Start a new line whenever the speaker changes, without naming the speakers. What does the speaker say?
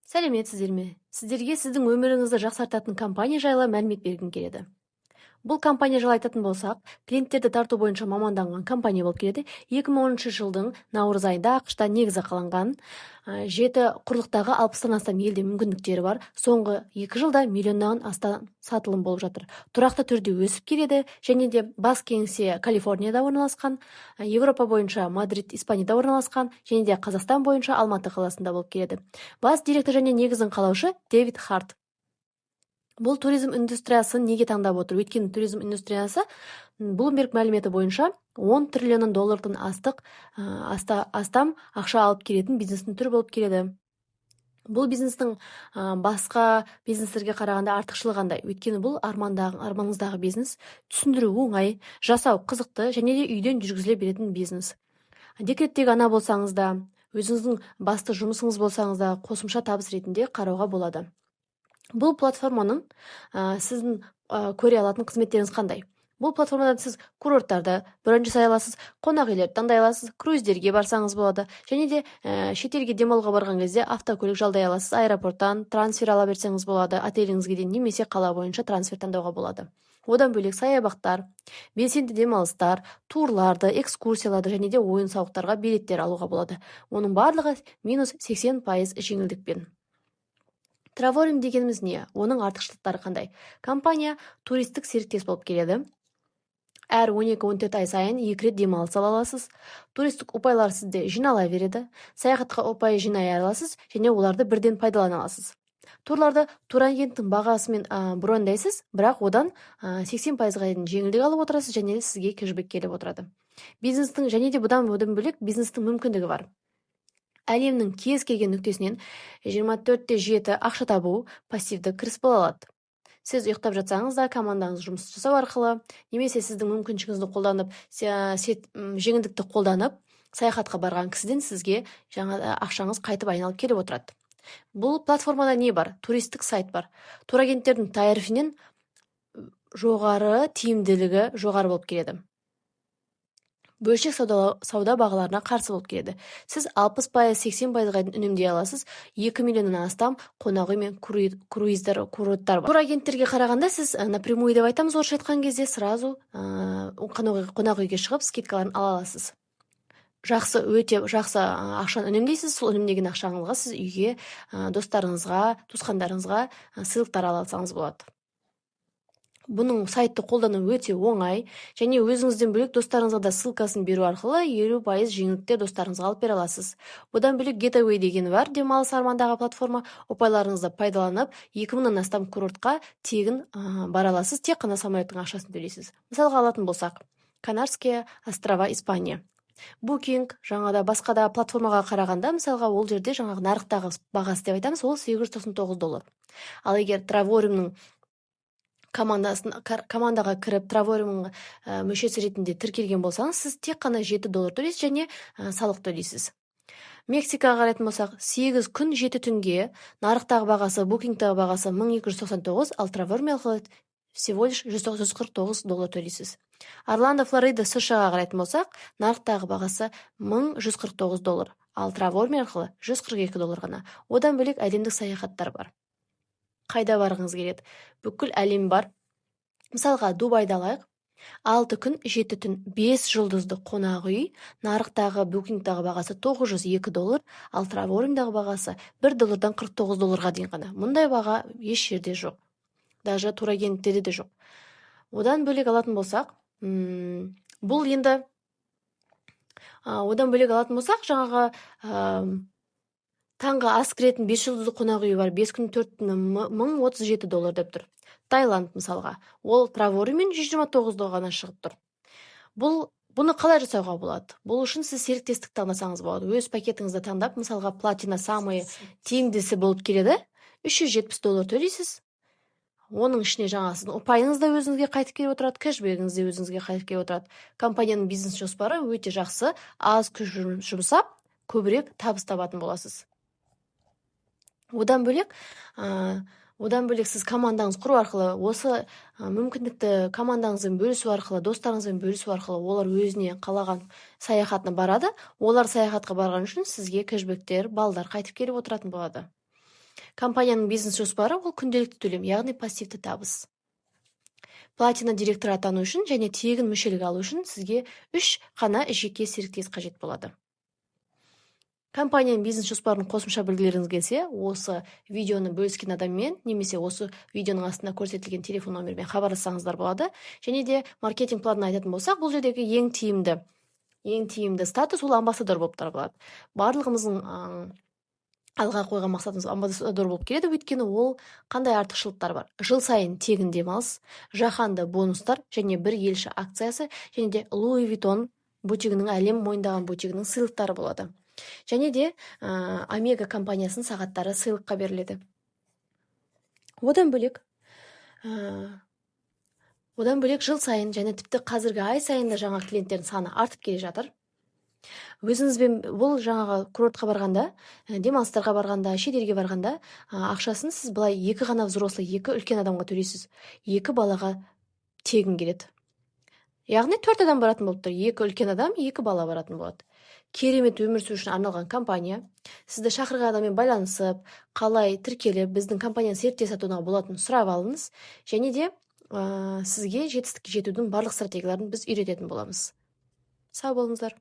Сәлеметсіздер ме? Сіздерге сіздің өміріңізді жақсартатын компания жайлы мәлімет бергім келеді. Бұл компания жайлы айтатын болсақ, клиенттерді тарту бойынша маманданған компания болып келеді. 2010 жылдың наурыз айында ақш-та негізі қаланған. 7 құрлықтағы 60-тан астам елде мүмкіндіктері бар. Соңғы 2 жылда миллионнан астам сатылым болып жатыр. Тұрақты түрде өсіп келеді және де бас кеңсе Калифорнияда орналасқан, Европа бойынша Мадрид, Испанияда орналасқан және де Қазақстан бойынша Алматы қаласында болып келеді. Бас директор және негізін қалаушы Дэвид Харт. Бұл туризм индустриясын неге таңдап отыр? Өйткені туризм индустриясы Bloomberg мәліметі бойынша 10 триллион доллардан астам ақша алып келетін бизнестің түрі болып келеді. Бұл бизнестің басқа бизнестерге қарағанда артықшылығы қандай? Өйткені бұл арманыңыздағы бизнес, түсіндіру оңай, жасау қызықты және де үйден жүргізіле беретін бизнес. Декреттегі ана болсаңыз да, өзіңіздің басты жұмысыңыз болсаңыз да қосымша табыс ретінде қарауға болады. Бұл платформаның сіздің көре алатын қызметтеріңіз қандай? Бұл платформадан сіз курорттарды бронь жасай аласыз, қонақ үйлерді таңдай аласыз, круиздерге барсаңыз болады, және де шетелге демалуға барған кезде автокөлік жалдай аласыз, аэропорттан трансфер ала берсеңіз болады, отеліңізге дейін немесе қала бойынша трансфер таңдауға болады. Одан бөлек саябақтар, белсенді демалыстар, турларды, экскурсияларды және де ойын-сауықтарға билеттер алуға болады. Оның барлығы минус 80% жеңілдікпен. Траворим дегеніміз не? Оның артықшылықтары қандай? Компания туристік серіктес болып келеді. Әр 12-14 ай сайын 2 рет демалыс ала аласыз. Туристік ұпайлар сізде жинала береді. Саяхатқа ұпай жинай аласыз және оларды бірден пайдалана аласыз. Турларды турагенттің бағасымен брондайсыз, бірақ одан 80%-ға дейін жеңілдік алып отырасыз және сізге кэшбэк келіп отырады. Бизнестің және де бұдан бөлек бизнестің мүмкіндігі бар. Әлемнің кез келген нүктесінен 24/7 ақша табу пассивді кіріс бола алады. Сіз ұйықтап жатсаңыз да командаңыз жұмыс жасау арқылы, немесе сіздің мүмкіншілігіңізді қолданып, жеңілдікті қолданып, саяхатқа барған кісіден сізге жаңа ақшаңыз қайтып айналып келіп отырады. Бұл платформада не бар? Туристік сайт бар. Турагенттердің тарифінен жоғары тиімділігі жоғары болып келеді. Бөлшек сауда бағаларына қарсы болып келеді. Сіз 60%-80%-ға үнемдей аласыз. 2 миллионнан астам қонақ үй мен круиздер, курорттар бар. Турагенттерге қарағанда сіз напрямую деп айтамыз, орысша айтқан кезде сразу қонақ үйге шығып скидкаларын ала аласыз. Өте жақсы ақшаны үнемдейсіз. Сол үнемдеген ақшаңызға сіз үйге достарыңызға, туысқандарыңызға сыйлықтар ала алсаңыз болады. Бұның сайтты қолдану өте оңай, және өзіңізден бөлек достарыңызға да ссылкасын беру арқылы 50% жеңілдікте достарыңызға алып бере аласыз. Бұдан бөлек Getaway дегені бар, демалыс армандағы платформа. Ұпайларыңызды пайдаланып, 2000-нан астам курортқа тегін бара аласыз, тек қана самолеттің ақшасын төлейсіз. Мысалға алатын болсақ, Канарские острова, Испания. Booking, жаңада басқа да платформаға қарағанда, мысалға ол жерде жаңағы нарықтағы бағасы деп айтамыз, ол $899. Ал егер Траворимнің командаға кіріп Траворимның мүшесі ретінде тіркелген болсаңыз, сіз тек қана $7 төлейсіз және салық төлейсіз. Мексикаға қарайтын болсақ, 8 күн 7 түнге нарықтағы бағасы, букингтағы бағасы $1299, ал Траворим арқылы всего лишь $149 төлейсіз. Орландо, Флорида, США-ға қарайтын болсақ, нарықтағы бағасы $1149, ал Траворим арқылы $142 ғана. Одан бөлек әлемдік саяхаттар бар. Қайда барғыңыз келеді? Бүкіл әлем бар. Мысалға, Дубайды алайық. 6 күн 7 түн 5 жұлдызды қонақ үй, нарықтағы букингтағы бағасы $902, ал Траворимдағы бағасы $1-дан $49-ға дейін ғана. Мұндай баға еш жерде жоқ. Даже турагенттерде де жоқ. Одан бөлек алатын болсақ, жаңағы таңғы ас кіретін 5 жұлдызды қонақ үйі бар, 5 күн 4 түні $1037 деп тұр. Таиланд мысалға, ол Травориммен $129 ғана шығып тұр. Бұны қалай жасауға болады? Бұл үшін сіз серіктестік таңдасаңыз болады. Өз пакетіңізді таңдап, мысалға платина самый тиімдісі болып келеді, $370 төлейсіз. Оның ішіне жаңасыз ұпайыңыз да өзіңізге қайтып келіп отырады, кэшбэгіңіз де өзіңізге қайтып келіп отырады. Компанияның бизнес жоспары өте жақсы, аз күш жұмсап, көбірек табыс табатын боласыз. Одан бөлек сіз командаңыз құру арқылы, осы мүмкіндікті командаңызбен бөлісу арқылы, достарыңызбен бөлісу арқылы, олар өзіне қалаған саяхатына барады. Олар саяхатқа барған үшін сізге кэшбэктер, балдар қайтып келіп отыратын болады. Компанияның бизнес жоспары — ол күнделікті төлем, яғни пассивті табыс. Платина директоры атану үшін және тегін мүшелік алу үшін сізге 3 қана жеке серіктес қажет болады. Компанияның бизнес жоспарының қосымша білгілеріңіз келсе, осы видеоны бөліскен адаммен немесе осы видеоның астында көрсетілген телефон номермен хабарлассаңыздар болады. Және де маркетинг планын айтатын болсақ, бұл жердегі ең тиімді статус — ол амбассадор болып табылады. Барлығымыздың алға қойған мақсатымыз амбассадор болып келеді, өйткені ол қандай артықшылықтар бар? Жыл сайын тегін демалыс, жаһанды бонустар және бір елші акциясы, және де Луи Виттон бутигінің, әлем мойындаған бутигінің сыйлықтары болады. Және де Омега компаниясының сағаттары сыйлыққа беріледі. Одан бөлек жыл сайын және тіпті қазіргі ай сайында жаңа клиенттердің саны артып келе жатыр. Өзіңізбен бұл жаңағы курортқа барғанда, демалыстарға барғанда, шетелге барғанда ақшасын сіз былай 2 ғана взрослый, 2 үлкен адамға төлейсіз, 2 балаға тегін келеді. Яғни 4 адам баратын болып тұр. 2 үлкен адам, 2 бала баратын болады. Керемет өмір сүру үшін арналған компания. Сізді шақырған адаммен байланысып, қалай тіркеліп, біздің компанияның серіктес атуына болатынын сұрап алыңыз. Және де сізге жетістікке жетудің барлық стратегияларын біз үйрететін боламыз. Сау болыңыздар.